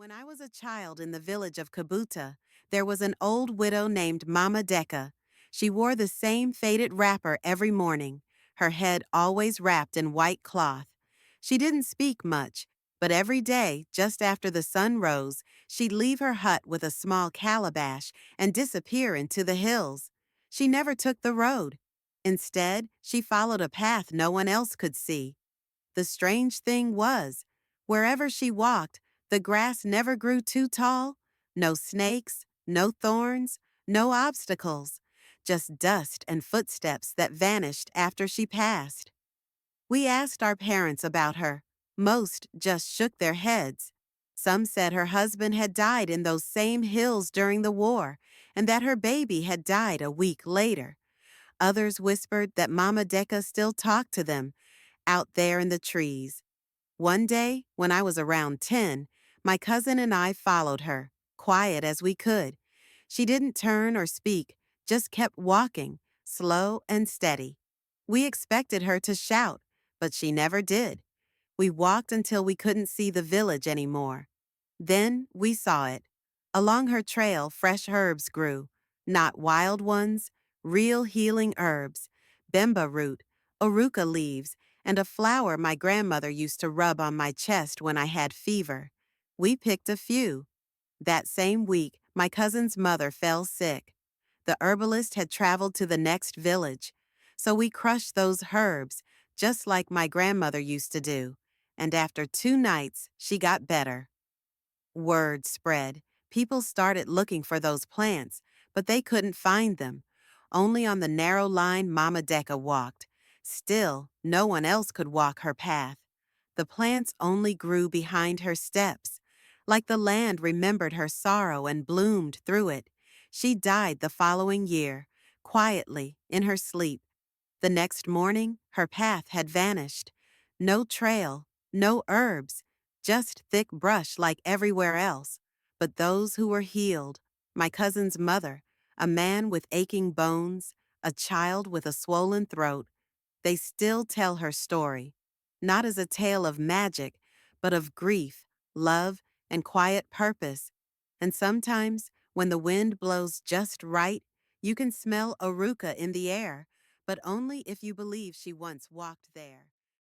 When I was a child in the village of Kibuta, there was an old widow named Mama Deka. She wore the same faded wrapper every morning, her head always wrapped in white cloth. She didn't speak much, but every day, just after the sun rose, she'd leave her hut with a small calabash and disappear into the hills. She never took the road. Instead, she followed a path no one else could see. The strange thing was, wherever she walked, the grass never grew too tall. No snakes, no thorns, no obstacles, just dust and footsteps that vanished after she passed. We asked our parents about her. Most just shook their heads. Some said her husband had died in those same hills during the war, and that her baby had died a week later. Others whispered that Mama Deka still talked to them, out there in the trees. One day, when I was around 10, my cousin and I followed her, quiet as we could. She didn't turn or speak, just kept walking, slow and steady. We expected her to shout, but she never did. We walked until we couldn't see the village anymore. Then we saw it. Along her trail, fresh herbs grew, not wild ones, real healing herbs, bemba root, Oruka leaves, and a flower my grandmother used to rub on my chest when I had fever. We picked a few. That same week, my cousin's mother fell sick. The herbalist had traveled to the next village, so we crushed those herbs, just like my grandmother used to do, and after 2 nights, she got better. Word spread. People started looking for those plants, but they couldn't find them. Only on the narrow line Mama Deka walked. Still, no one else could walk her path. The plants only grew behind her steps. Like the land remembered her sorrow and bloomed through it. She died the following year, quietly, in her sleep. The next morning, her path had vanished. No trail, no herbs, just thick brush like everywhere else. But those who were healed, my cousin's mother, a man with aching bones, a child with a swollen throat, they still tell her story, not as a tale of magic, but of grief, love, and quiet purpose. And sometimes, when the wind blows just right, you can smell Oruka in the air, but only if you believe she once walked there.